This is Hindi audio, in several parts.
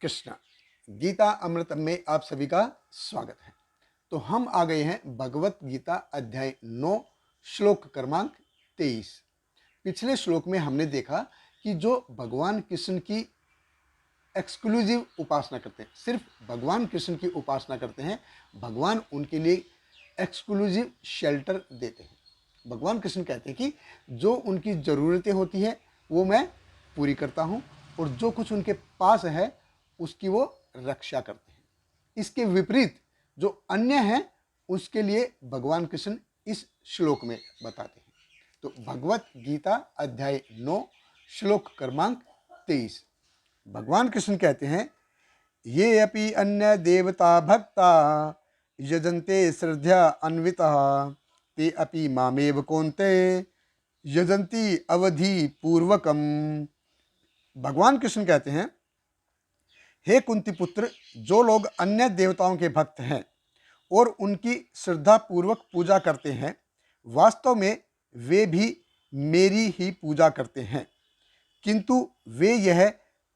कृष्णा। गीता अमृतम में आप सभी का स्वागत है। तो हम आ गए हैं भगवत गीता अध्याय 9 श्लोक क्रमांक 23। पिछले श्लोक में हमने देखा कि जो भगवान कृष्ण की एक्सक्लूसिव उपासना करते हैं, सिर्फ भगवान कृष्ण की उपासना करते हैं, भगवान उनके लिए एक्सक्लूसिव शेल्टर देते हैं। भगवान कृष्ण कहते हैं कि जो उनकी ज़रूरतें होती है वो मैं पूरी करता हूँ और जो कुछ उनके पास है उसकी वो रक्षा करते हैं। इसके विपरीत जो अन्य हैं उसके लिए भगवान कृष्ण इस श्लोक में बताते हैं। तो भगवत गीता अध्याय 9 श्लोक क्रमांक 23 भगवान कृष्ण कहते हैं, ये अपि अन्य देवता भक्ता यजन्ते श्रद्धा अन्वितः ते अपि मामेव कौन्ते यजन्ति अवधि पूर्वकम। भगवान कृष्ण कहते हैं, हे कुंती पुत्र, जो लोग अन्य देवताओं के भक्त हैं और उनकी श्रद्धा पूर्वक पूजा करते हैं, वास्तव में वे भी मेरी ही पूजा करते हैं, किंतु वे यह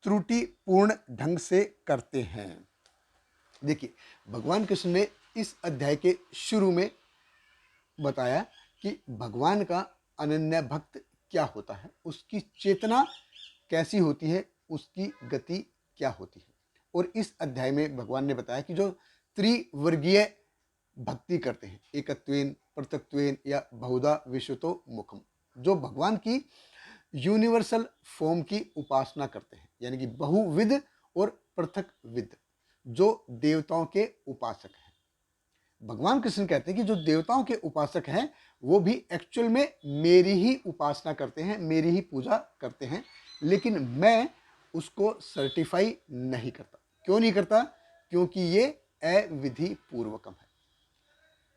त्रुटिपूर्ण ढंग से करते हैं। देखिए, भगवान कृष्ण ने इस अध्याय के शुरू में बताया कि भगवान का अनन्य भक्त क्या होता है, उसकी चेतना कैसी होती है, उसकी गति क्या होती है। और इस अध्याय में भगवान ने बताया कि जो त्रिवर्गीय भक्ति करते हैं, एकत्वेन, पृथक्त्वेन या बहुधा विश्वतो मुखम, जो भगवान की यूनिवर्सल फॉर्म की उपासना करते हैं, यानी कि बहुविध और पृथक विद, जो देवताओं के उपासक हैं। भगवान कृष्ण कहते हैं कि जो देवताओं के उपासक हैं वो भी एक्चुअल में मेरी ही उपासना करते हैं, मेरी ही पूजा करते हैं, लेकिन मैं उसको सर्टिफाई नहीं करता। क्यों नहीं करता? क्योंकि ये अविधि पूर्वकम है,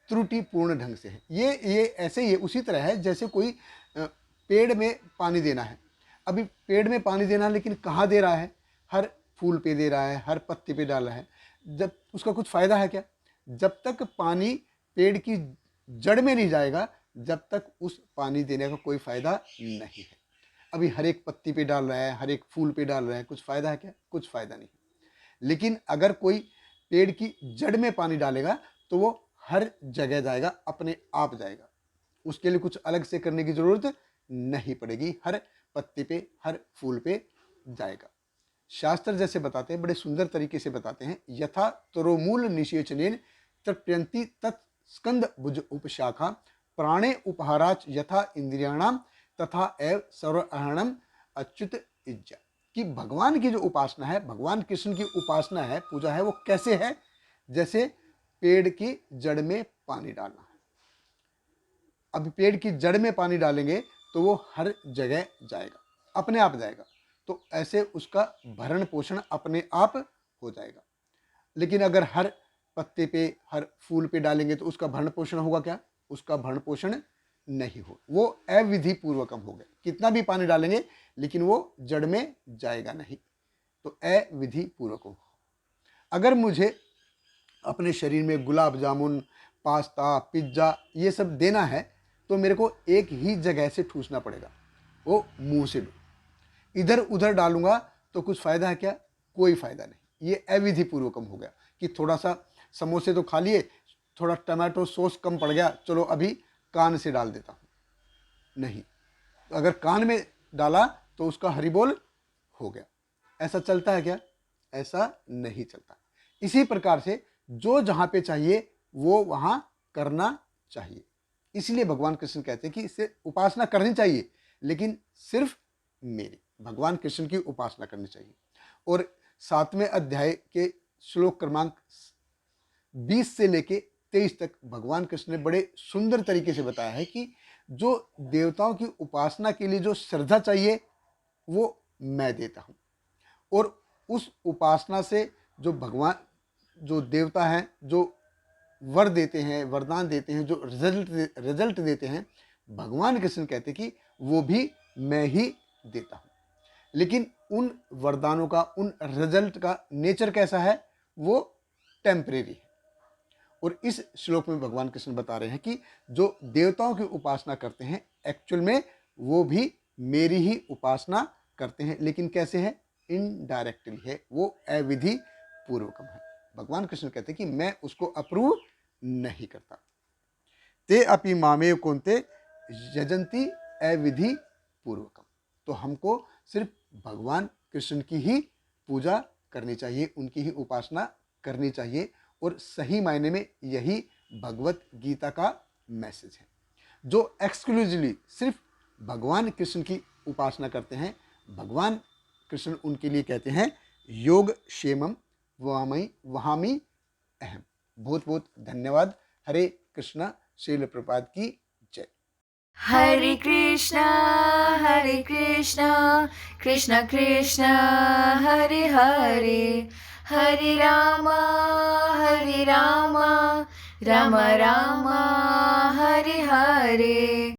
त्रुटिपूर्ण ढंग से है। ये ऐसे ही उसी तरह है जैसे कोई पेड़ में पानी देना है। अभी पेड़ में पानी देना है, लेकिन कहाँ दे रहा है? हर फूल पे दे रहा है, हर पत्ते पे डाल रहा है। जब उसका कुछ फायदा है क्या? जब तक पानी पेड़ की जड़ में नहीं जाएगा, जब तक उस पानी देने का कोई फायदा नहीं है। अभी हर एक पत्ती पे डाल रहा है, हर एक फूल पे डाल रहा है, कुछ फायदा है क्या? कुछ फायदा नहीं। लेकिन अगर कोई पेड़ की जड़ में पानी डालेगा तो वो हर जगह जाएगा, अपने आप जाएगा, उसके लिए कुछ अलग से करने की जरूरत नहीं पड़ेगी, हर पत्ते पे, हर फूल पे जाएगा। शास्त्र जैसे बताते हैं, बड़े सुंदर तरीके से बताते हैं, यथा तरोमूल निषेचनेन तृप्यन्ति तत्स्कंद भुज उपशाखा प्राणे उपहाराच यथा इंद्रियाणाम तथा एव सर्वहरणम अच्युत इज्जा। कि भगवान की जो उपासना है, भगवान कृष्ण की उपासना है, पूजा है, वो कैसे है? जैसे पेड़ की जड़ में पानी डालना है। अब पेड़ की जड़ में पानी डालेंगे तो वो हर जगह जाएगा, अपने आप जाएगा, तो ऐसे उसका भरण पोषण अपने आप हो जाएगा। लेकिन अगर हर पत्ते पे, हर फूल पे डालेंगे तो उसका भरण पोषण होगा क्या? उसका भरण पोषण नहीं हो, वो अविधि पूर्वकम हो गए। कितना भी पानी डालेंगे लेकिन वो जड़ में जाएगा नहीं, तो अविधि पूर्वकम। अगर मुझे अपने शरीर में गुलाब जामुन, पास्ता, पिज्ज़ा ये सब देना है तो मेरे को एक ही जगह से ठूसना पड़ेगा, वो मुंह से। इधर उधर डालूंगा तो कुछ फायदा है क्या? कोई फायदा नहीं। ये अविधि पूर्वकम हो गया कि थोड़ा सा समोसे तो खा लिए, थोड़ा टमाटो सॉस कम पड़ गया, चलो अभी कान से डाल देता हूं। नहीं, अगर कान में डाला तो उसका हरिबोल हो गया। ऐसा चलता है क्या? ऐसा नहीं चलता। इसी प्रकार से जो जहां पे चाहिए वो वहां करना चाहिए। इसलिए भगवान कृष्ण कहते हैं कि इससे उपासना करनी चाहिए, लेकिन सिर्फ मेरी, भगवान कृष्ण की उपासना करनी चाहिए। और 7वें अध्याय के श्लोक क्रमांक 20 से लेके 23 तक भगवान कृष्ण ने बड़े सुंदर तरीके से बताया है कि जो देवताओं की उपासना के लिए जो श्रद्धा चाहिए वो मैं देता हूं, और उस उपासना से जो भगवान, जो देवता हैं, जो वर देते हैं, वरदान देते हैं, जो रिजल्ट देते हैं, भगवान कृष्ण कहते कि वो भी मैं ही देता हूं। लेकिन उन वरदानों का, उन रिजल्ट का नेचर कैसा है? वो टेम्परेरी है। और इस श्लोक में भगवान कृष्ण बता रहे हैं कि जो देवताओं की उपासना करते हैं, एक्चुअल में वो भी मेरी ही उपासना करते हैं। लेकिन कैसे है? इनडायरेक्टली है, वो अविधि पूर्वकम है। भगवान कृष्ण कहते हैं कि मैं उसको अप्रूव नहीं करता। ते अपि मामेव कौन्ते यजन्ति अविधि पूर्वकम। तो हमको सिर्फ भगवान कृष्ण की ही पूजा करनी चाहिए, उनकी ही उपासना करनी चाहिए, और सही मायने में यही भगवत गीता का मैसेज है। जो एक्सक्लूसिवली सिर्फ भगवान कृष्ण की उपासना करते हैं, भगवान कृष्ण उनके लिए कहते हैं योग क्षेमम वहामी अहम। बहुत बहुत धन्यवाद। हरे कृष्णा। श्रील प्रपात की जय। Hare Krishna, Hare Krishna, Krishna Krishna, Hare Hare, Hare Rama, Hare Rama, Rama Rama, Hare Hare.